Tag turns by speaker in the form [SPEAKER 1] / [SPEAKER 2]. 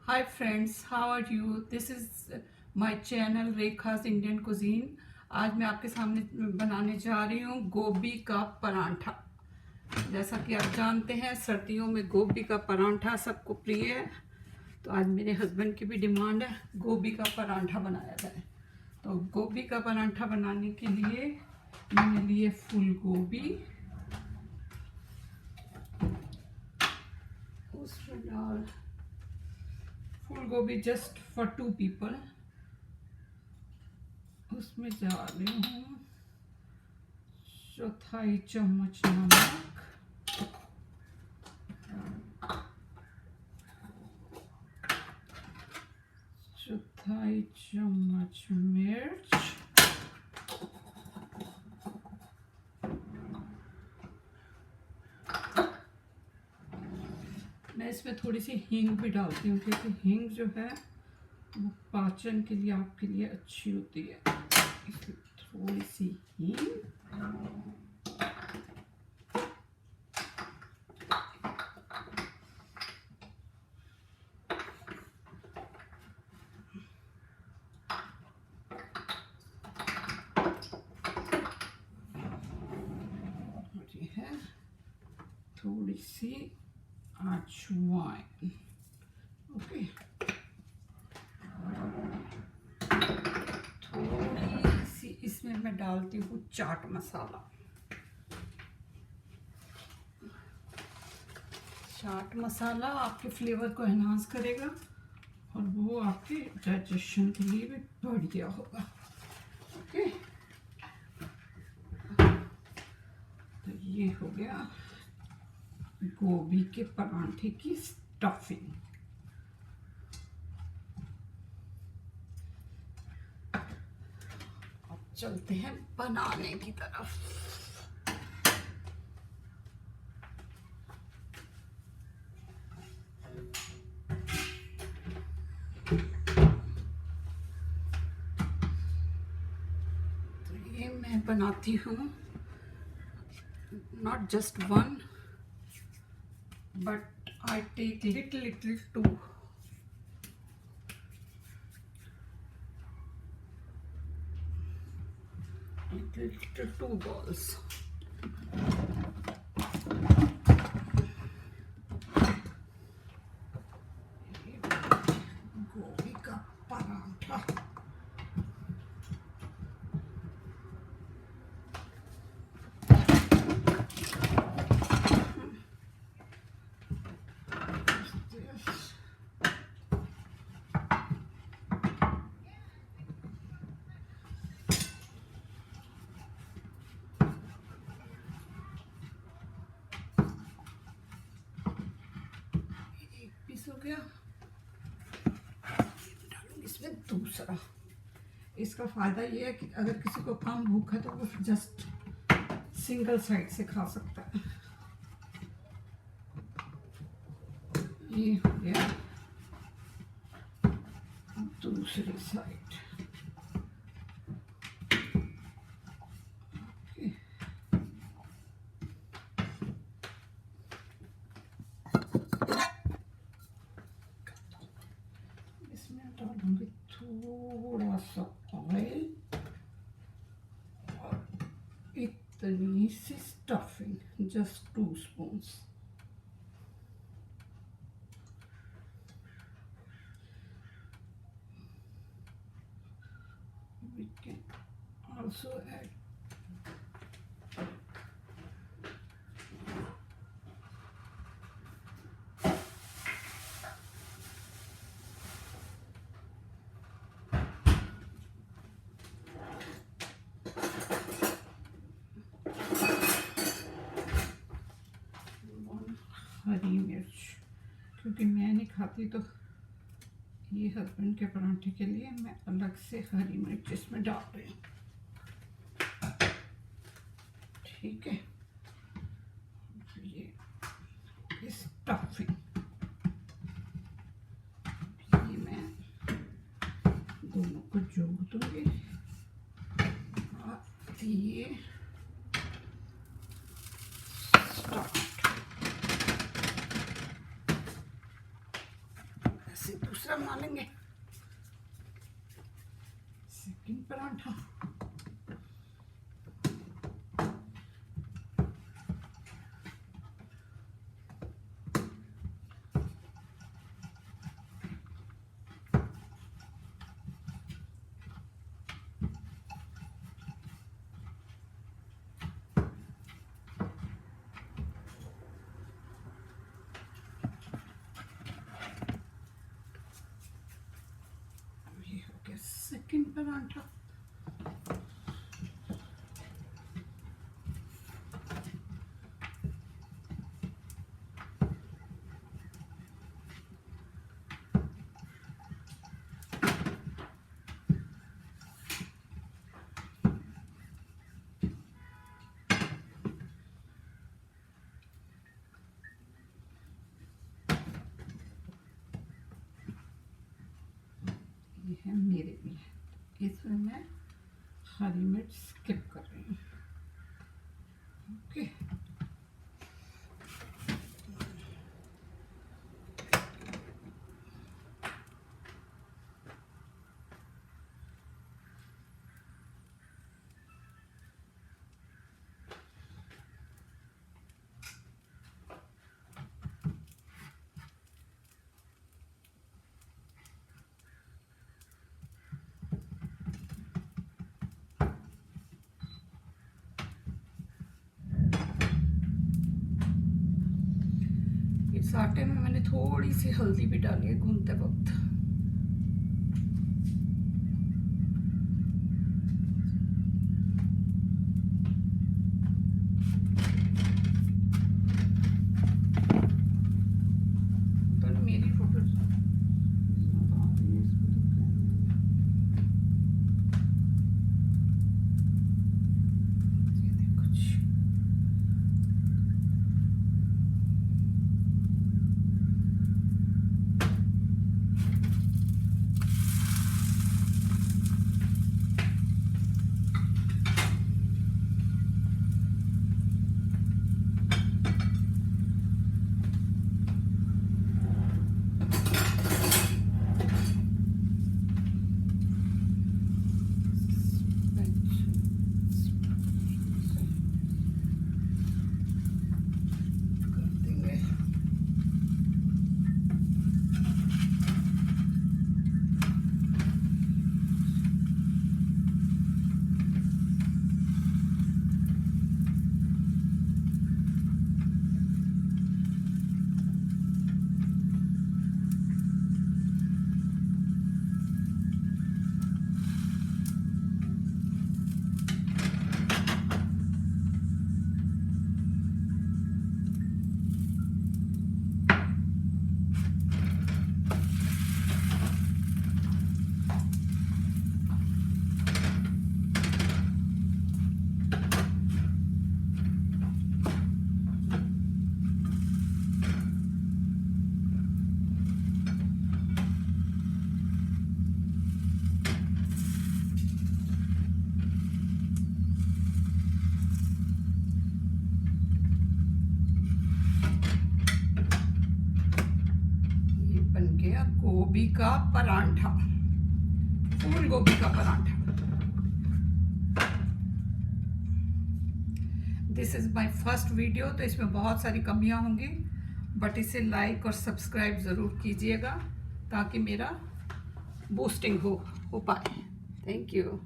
[SPEAKER 1] Hi friends, how are you? This is my channel Rekha's Indian cuisine. आज मैं आपके सामने बनाने जा रही हूँ गोभी का परांठा। जैसा कि आप जानते हैं सर्दियों में गोभी का परांठा सबको प्रिय है, तो आज मेरे हस्बैंड की भी डिमांड है गोभी का परांठा बनाया जाए। तो गोभी का परांठा बनाने के लिए मैंने लिए फूल गोभी, उसमें डाल फुल गोभी जस्ट फॉर 2 पीपल। उसमें डाल रही हूँ चौथाई चम्मच नमक, चौथाई चम्मच मिर्च, मैं इसमें थोड़ी सी हींग भी डालती हूँ क्योंकि हींग जो है वो पाचन के लिए आपके लिए अच्छी होती है, इसलिए थोड़ी सी हींग। और ये है थोड़ी सी अजवाइन। ओके, थोड़ी सी इसमें मैं डालती हूँ चाट मसाला। चाट मसाला आपके फ्लेवर को एनहांस करेगा और वो आपके डाइजेशन के लिए भी बढ़िया होगा। ओके, तो ये हो गया गोभी के परांठे की स्टफिंग। अब चलते हैं बनाने की तरफ। तो ये मैं बनाती हूँ not just one but I take little two. Little two balls. गोभी का पराठा। हो गया, डालूंगी इसमें दूसरा। इसका फायदा ये है कि अगर किसी को कम भूख है तो वो जस्ट सिंगल साइड से खा सकता है। ये हो गया दूसरी साइड। डालूंगी थोड़ा सा ऑयल और इतनी सी stuffing, just 2 spoons. We can also add hari mirch, क्योंकि मैं नहीं खाती तो ये हस्बैंड के परांठे के लिए मैं अलग से हरी मिर्च इसमें डाल रही हूँ। ठीक है, ये स्टफिंग ये मैं दोनों को जोड़ दूंगी और ये स्टफ से दूसरा बना लेंगे, सेकंड परांठा। सेकंड परांठा। ये है मेरे लिए, इसमें मैं हरी मिर्च स्किप कर रही हूँ। ओके, इस आटे में मैंने थोड़ी सी हल्दी भी डाली है गूंदते वक्त। तो मेरी फोटो गोभी का परांठा, फूल गोभी का paratha. This is my first video, तो इसमें बहुत सारी कमियां होंगी, बट इसे लाइक और सब्सक्राइब ज़रूर कीजिएगा ताकि मेरा बूस्टिंग हो पाए। Thank you.